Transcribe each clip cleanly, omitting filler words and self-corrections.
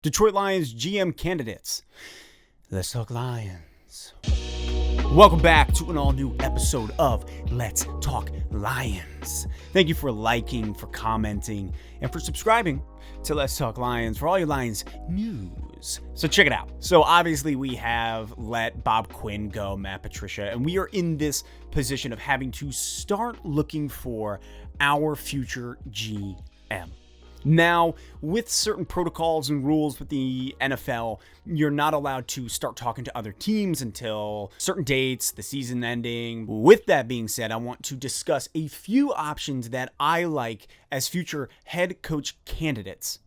Detroit Lions GM candidates. Let's talk Lions. Welcome back to an all-new episode of Let's Talk Lions. Thank you for liking, for commenting, and for subscribing to Let's Talk Lions for all your Lions news. So check it out. So obviously we have let Bob Quinn go, Matt Patricia, and we are in this position of having to start looking for our future GM. Now, with certain protocols and rules with the NFL, you're not allowed to start talking to other teams until certain dates, the season ending. With that being said, I want to discuss a few options that I like as future head coach candidates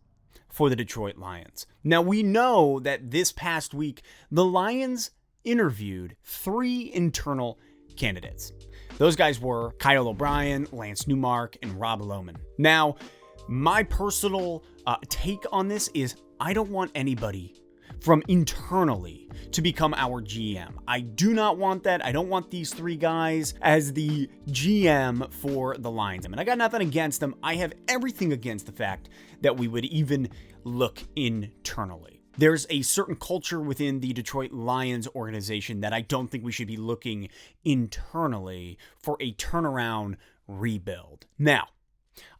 for the Detroit Lions. Now, we know that this past week, the Lions interviewed 3 internal candidates. Those guys were Kyle O'Brien, Lance Newmark, and Rob Lohman. Now, my personal take on this is I don't want anybody from internally to become our GM. I do not want that. I don't want these 3 guys as the GM for the Lions. I mean, I got nothing against them. I have everything against the fact that we would even look internally. There's a certain culture within the Detroit Lions organization that I don't think we should be looking internally for a turnaround rebuild. Now,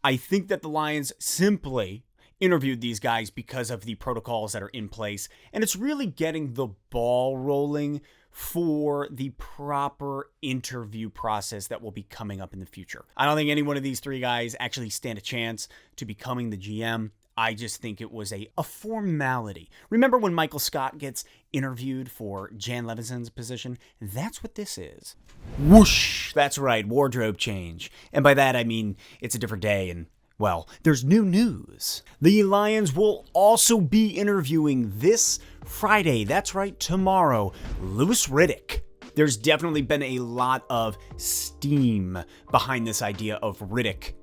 I think that the Lions simply interviewed these guys because of the protocols that are in place, and it's really getting the ball rolling for the proper interview process that will be coming up in the future. I don't think any one of these 3 guys actually stand a chance to becoming the GM. I just think it was a formality. Remember when Michael Scott gets interviewed for Jan Levinson's position? That's what this is. Whoosh! That's right, wardrobe change. And by that I mean it's a different day and, well, there's new news. The Lions will also be interviewing this Friday, that's right, tomorrow, Louis Riddick. There's definitely been a lot of steam behind this idea of Riddick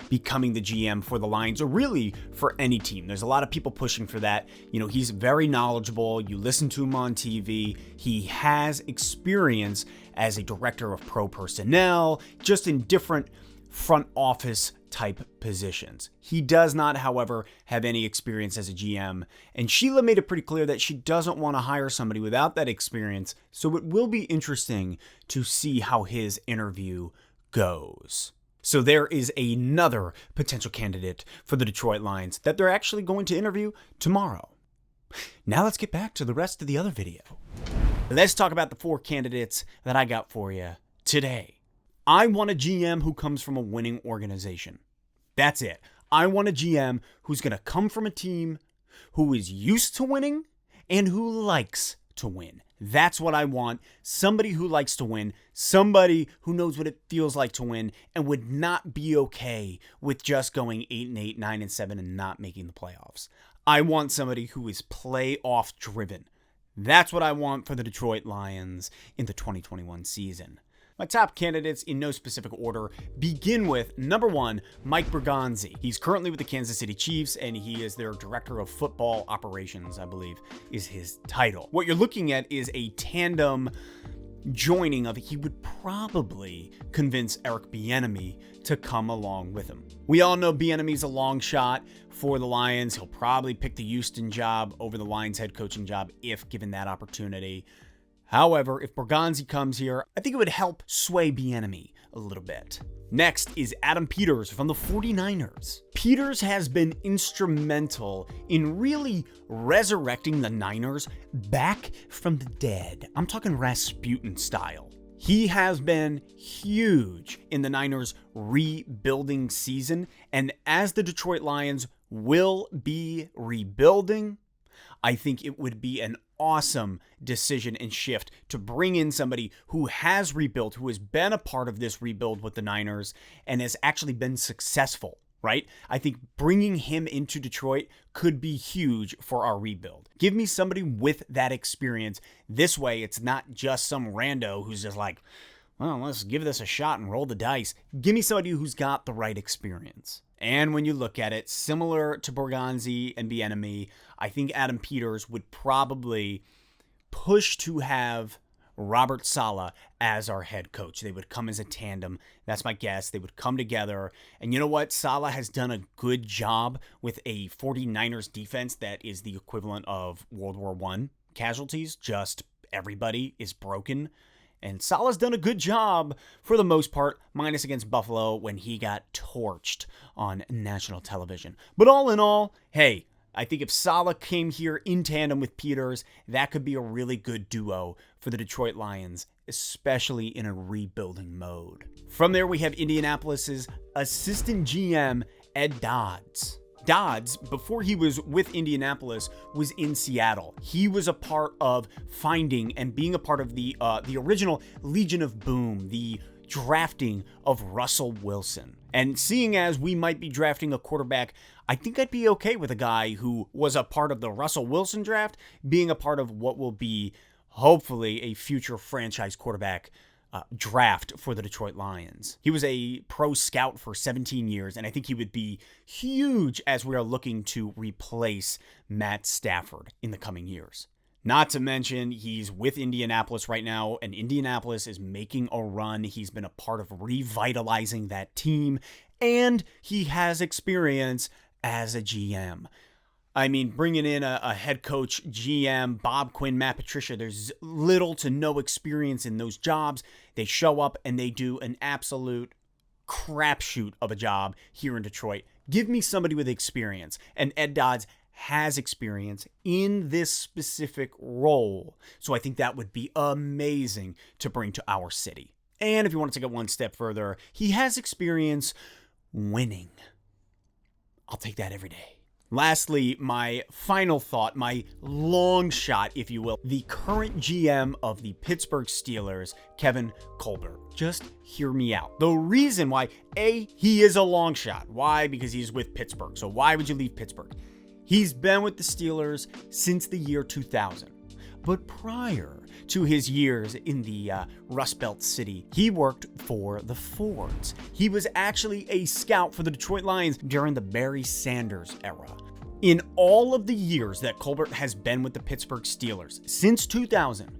becoming the GM for the Lions, or really for any team. There's a lot of people pushing for that. You know, he's very knowledgeable. You listen to him on TV. He has experience as a director of pro personnel, just in different front office type positions. He does not, however, have any experience as a GM, and Sheila made it pretty clear that she doesn't want to hire somebody without that experience, so it will be interesting to see how his interview goes. So there is another potential candidate for the Detroit Lions that they're actually going to interview tomorrow. Now let's get back to the rest of the other video. Let's talk about the 4 candidates that I got for you today. I want a GM who comes from a winning organization. That's it. I want a GM who's going to come from a team who is used to winning and who likes to win. That's what I want. Somebody who likes to win. Somebody who knows what it feels like to win and would not be okay with just going 8-8, 9-7, and not making the playoffs. I want somebody who is playoff driven. That's what I want for the Detroit Lions in the 2021 season. My top candidates in no specific order begin with number 1, Mike Bergonzi. He's currently with the Kansas City Chiefs and he is their director of football operations, I believe is his title. What you're looking at is a tandem joining of he would probably convince Eric Bieniemy to come along with him. We all know Bieniemy's a long shot for the Lions. He'll probably pick the Houston job over the Lions head coaching job if given that opportunity. However, if Bergonzi comes here, I think it would help sway Bieniemy a little bit. Next is Adam Peters from the 49ers. Peters has been instrumental in really resurrecting the Niners back from the dead. I'm talking Rasputin style. He has been huge in the Niners' rebuilding season, and as the Detroit Lions will be rebuilding, I think it would be an awesome decision and shift to bring in somebody who has rebuilt, who has been a part of this rebuild with the Niners and has actually been successful, right? I think bringing him into Detroit could be huge for our rebuild. Give me somebody with that experience. This way, it's not just some rando who's just like, well, let's give this a shot and roll the dice. Give me somebody who's got the right experience. And when you look at it, similar to Bergonzi and Bieniemy, I think Adam Peters would probably push to have Robert Saleh as our head coach. They would come as a tandem. That's my guess. They would come together. And you know what? Saleh has done a good job with a 49ers defense that is the equivalent of World War I casualties. Just everybody is broken. And Saleh's done a good job for the most part, minus against Buffalo when he got torched on national television. But all in all, hey, I think if Saleh came here in tandem with Peters, that could be a really good duo for the Detroit Lions, especially in a rebuilding mode. From there, we have Indianapolis's assistant GM, Eddds. Eddds, before he was with Indianapolis, was in Seattle. He was a part of finding and being a part of the original Legion of Boom, the drafting of Russell Wilson. And seeing as we might be drafting a quarterback, I think I'd be okay with a guy who was a part of the Russell Wilson draft being a part of what will be, hopefully, a future franchise quarterback draft for the Detroit Lions. He was a pro scout for 17 years, and I think he would be huge as we are looking to replace Matt Stafford in the coming years. Not to mention, he's with Indianapolis right now, and Indianapolis is making a run. He's been a part of revitalizing that team, and he has experience as a GM. I mean, bringing in a head coach, GM, Bob Quinn, Matt Patricia, there's little to no experience in those jobs. They show up and they do an absolute crapshoot of a job here in Detroit. Give me somebody with experience, and Eddds has experience in this specific role. So I think that would be amazing to bring to our city. And if you want to take it one step further, he has experience winning. I'll take that every day. Lastly, my final thought, my long shot, if you will, the current GM of the Pittsburgh Steelers, Kevin Colbert. Just hear me out. The reason why, A, he is a long shot. Why? Because he's with Pittsburgh. So why would you leave Pittsburgh? He's been with the Steelers since the year 2000. But prior to his years in the Rust Belt city, he worked for the Fords. He was actually a scout for the Detroit Lions during the Barry Sanders era. In all of the years that Colbert has been with the Pittsburgh Steelers, since 2000,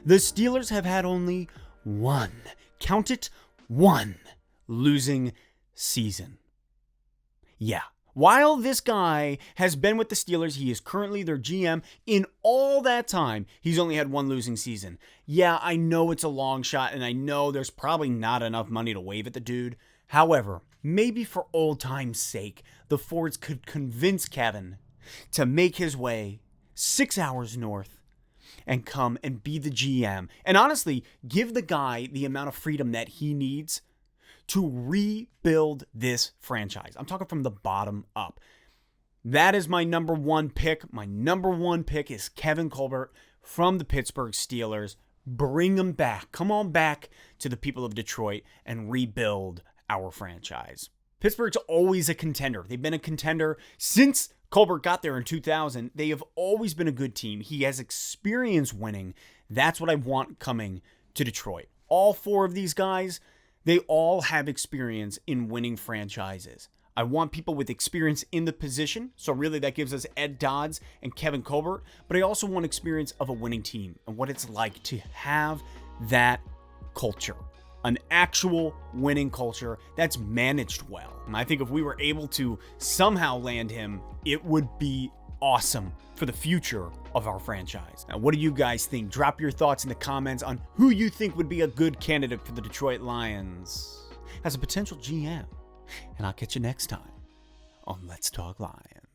the Steelers have had only one, count it, one losing season. Yeah. While this guy has been with the Steelers, he is currently their GM. In all that time, he's only had one losing season. Yeah, I know it's a long shot, and I know there's probably not enough money to wave at the dude. However, maybe for old time's sake, the Fords could convince Kevin to make his way 6 hours north and come and be the GM. And honestly, give the guy the amount of freedom that he needs to rebuild this franchise. I'm talking from the bottom up. That is my number one pick. My number one pick is Kevin Colbert from the Pittsburgh Steelers. Bring him back. Come on back to the people of Detroit and rebuild our franchise. Pittsburgh's always a contender. They've been a contender since Colbert got there in 2000. They have always been a good team. He has experience winning. That's what I want coming to Detroit. All four of these guys, they all have experience in winning franchises. I want people with experience in the position, so really that gives us Eddds and Kevin Colbert, but I also want experience of a winning team and what it's like to have that culture, an actual winning culture that's managed well. And I think if we were able to somehow land him, it would be awesome for the future of our franchise. Now, what do you guys think? Drop your thoughts in the comments on who you think would be a good candidate for the Detroit Lions as a potential GM. And I'll catch you next time on Let's Talk Lions.